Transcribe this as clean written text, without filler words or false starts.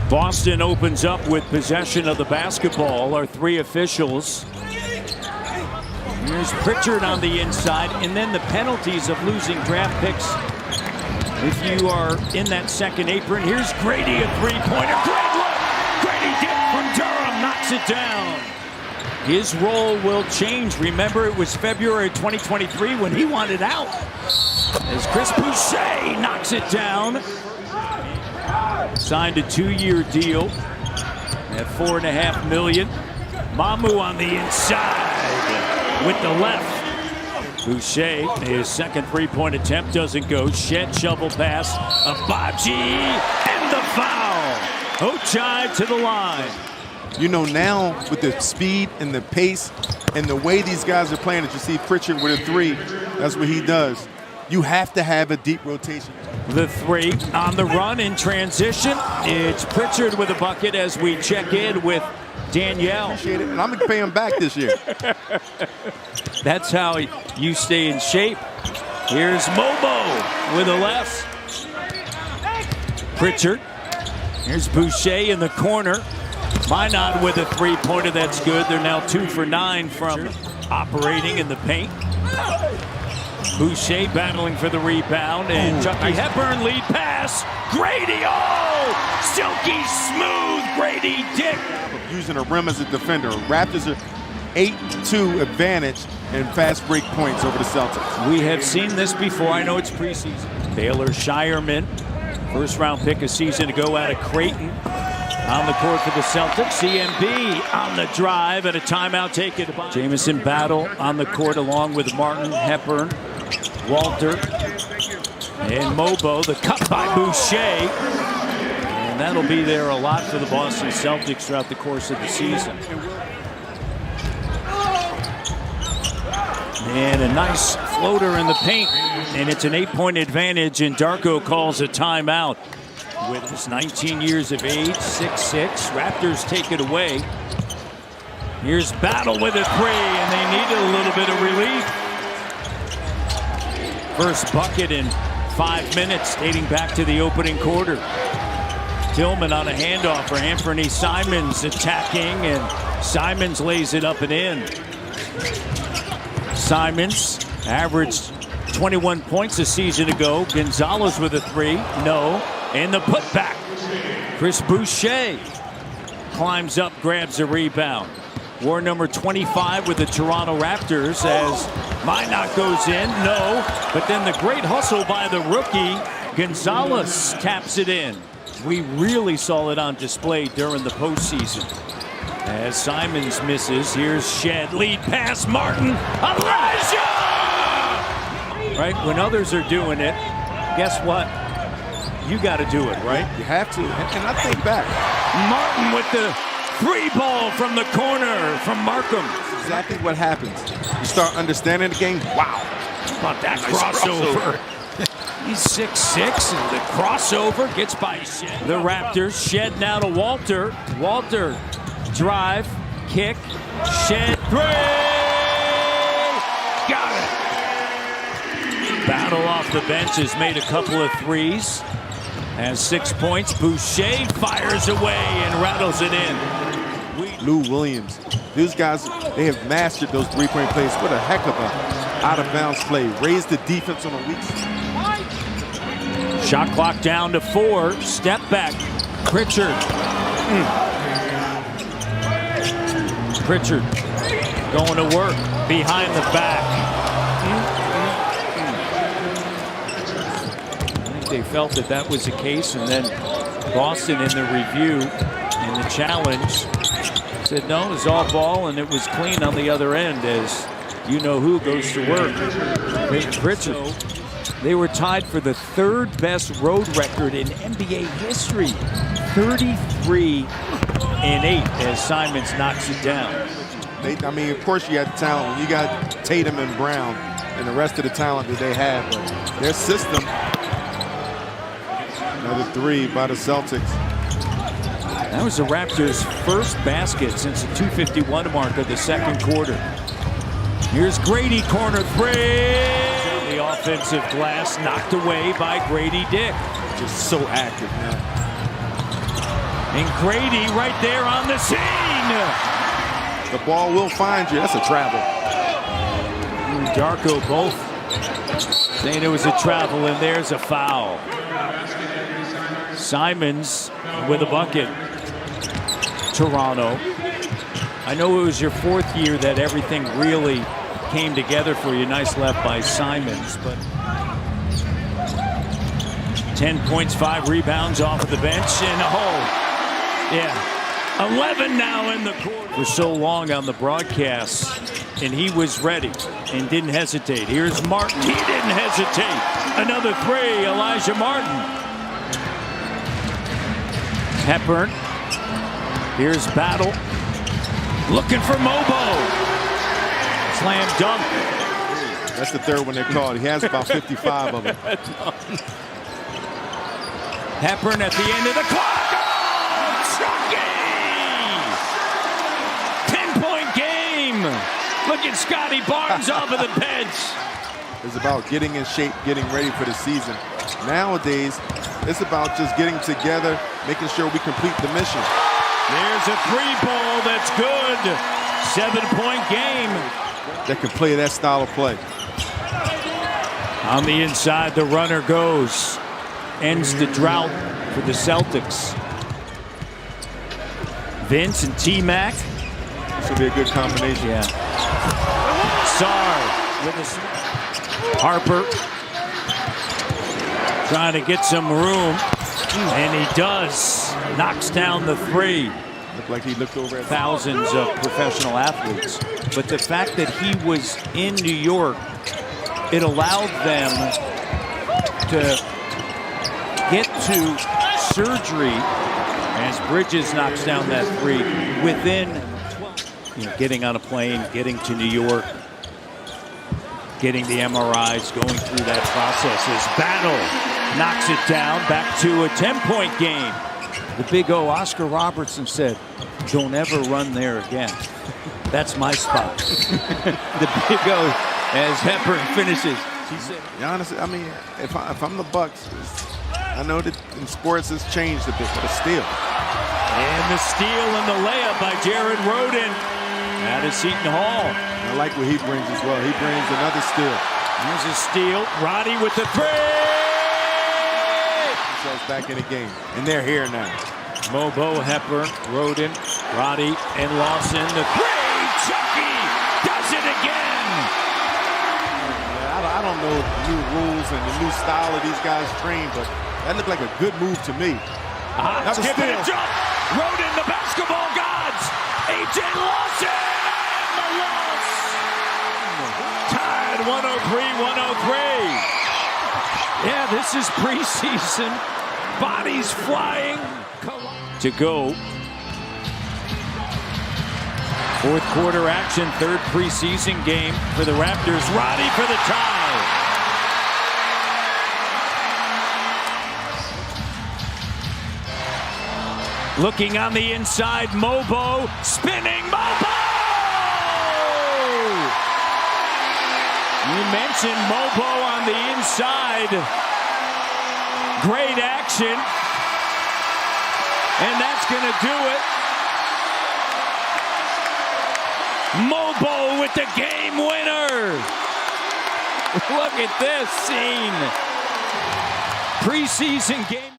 Boston opens up with possession of the basketball. Our three officials. Here's Pritchard on the inside, and then the penalties of losing draft picks. If you are in that second apron, here's Grady, a three-pointer. Great look! Grady Dick from Durham knocks it down. His role will change. Remember, it was February 2023 when he wanted out. As Chris Boucher knocks it down. Signed a 2-year deal at $4.5 million. Mamu on the inside with the left. Boucher, his second three-point attempt doesn't go. Shed shovel pass. Abaji and the foul. Ochai to the line. You know, now with the speed and the pace and the way these guys are playing, that you see Pritchard with a three, that's what he does. You have to have a deep rotation. The three on the run in transition. It's Pritchard with a bucket as we check in with Danielle. Appreciate it, and I'm gonna pay him back this year. That's how you stay in shape. Here's Mobo with a left. Pritchard. Here's Boucher in the corner. Minot with a three-pointer. That's good. They're now 2 for 9 from operating in the paint. Boucher battling for the rebound, and Chucky Hepburn lead pass. Grady, silky smooth Grady Dick. Using a rim as a defender. Raptors are 8-2 advantage in fast break points over the Celtics. We have seen this before. I know it's preseason. Baylor Shireman, first-round pick a season ago out of Creighton. On the court for the Celtics. CMB on the drive, and a timeout taken by Jamison Battle on the court along with Martin, Hepburn, Walter, and Mobo. The cut by Boucher. And that'll be there a lot for the Boston Celtics throughout the course of the season. And a nice floater in the paint. And it's an 8-point advantage, and Darko calls a timeout. With his 19 years of age, 6'6", Raptors take it away. Here's Battle with a three, and they needed a little bit of relief. First bucket in 5 minutes, dating back to the opening quarter. Tillman on a handoff for Anthony Simons attacking, and Simons lays it up and in. Simons averaged 21 points a season ago. Gonzalez with a three, no. And the putback. Chris Boucher climbs up, grabs a rebound. War number 25 with the Toronto Raptors as Minot goes in, no. But then the great hustle by the rookie, Gonzalez taps it in. We really saw it on display during the postseason. As Simons misses, here's Shed, lead pass, Martin, Elijah! Right, when others are doing it, guess what? You got to do it, right? You have to. And I think back. Martin with the three ball from the corner from Markham. That's exactly what happens. You start understanding the game. Wow. How about that crossover? He's 6'6", and the crossover gets by Shed. The Raptors, Shed now to Walter. Walter, drive, kick, Shed, three! Got it! Battle off the bench has made a couple of threes. Has 6 points. Boucher fires away and rattles it in. Lou Williams. These guys, they have mastered those three-point plays. What a heck of a out-of-bounds play. Raised the defense on a weak side. Shot clock down to 4. Step back. Pritchard. Pritchard going to work behind the back. They felt that was the case, and then Boston in the review in the challenge said no, it was all ball, and it was clean on the other end as you-know-who goes to work. Pritchard. They were tied for the 3rd best road record in NBA history. 33-8 as Simons knocks it down. I mean, of course you had the talent. You got Tatum and Brown and the rest of the talent that they have. But their system. Another three by the Celtics. That was the Raptors' first basket since the 2:51 mark of the second quarter. Here's Grady, corner three. The offensive glass knocked away by Grady Dick. Just so active now. And Grady right there on the scene. The ball will find you. That's a travel. Darko both saying it was a travel, and there's a foul. Simons with a bucket. Toronto. I know it was your 4th year that everything really came together for you. Nice left by Simons, but 10 points, 5 rebounds off of the bench, and yeah, 11 now in the court. For so long on the broadcast, and he was ready and didn't hesitate. Here's Martin. He didn't hesitate. Another 3, Elijah Martin. Hepburn. Here's Battle. Looking for Mobo. Slam dunk. That's the 3rd one they called. He has about 55 of them. Hepburn at the end of the clock. Oh, Chucky! 10-point game. Look at Scotty Barnes off of the bench. It's about getting in shape, getting ready for the season. Nowadays, it's about just getting together, making sure we complete the mission. There's a 3-ball that's good. 7-point game. That can play that style of play. On the inside, the runner goes. Ends the drought for the Celtics. Vince and T-Mac. This will be a good combination. Yeah. Sarr with a Harper trying to get some room, and he does. Knocks down the 3. Looked like he looked over at thousands of professional athletes. But the fact that he was in New York, it allowed them to get to surgery as Bridges knocks down that 3 within getting on a plane, getting to New York, getting the MRIs, going through that process. As Battle knocks it down, back to a 10-point game. The Big O, Oscar Robertson, said, "Don't ever run there again." That's my spot. The Big O, as Hepburn finishes. He said, honestly, I mean, if I'm the Bucks, I know that in sports it's changed a bit, but a steal. And the steal and the layup by Jared Rhoden out of Seton Hall. I like what he brings as well. He brings another steal. Here's a steal. Roddy with the 3. Themselves back in the game, and they're here now. Mobo, Hepburn, Rhoden, Roddy, and Lawson. The 3. Chucky does it again. I don't know the new rules and the new style of these guys train, but that looked like a good move to me. That's a steal. Jump. Rhoden, the basketball gods. A.J. Lawson, and the loss. Tied 103-103. Yeah, this is preseason. Bodies flying. To go. 4th quarter action, 3rd preseason game for the Raptors. Roddy for the tie. Looking on the inside, Mobo, spinning Mobo! You mentioned Mobo on the inside. Great action. And that's going to do it. Mobo with the game winner. Look at this scene. Preseason game.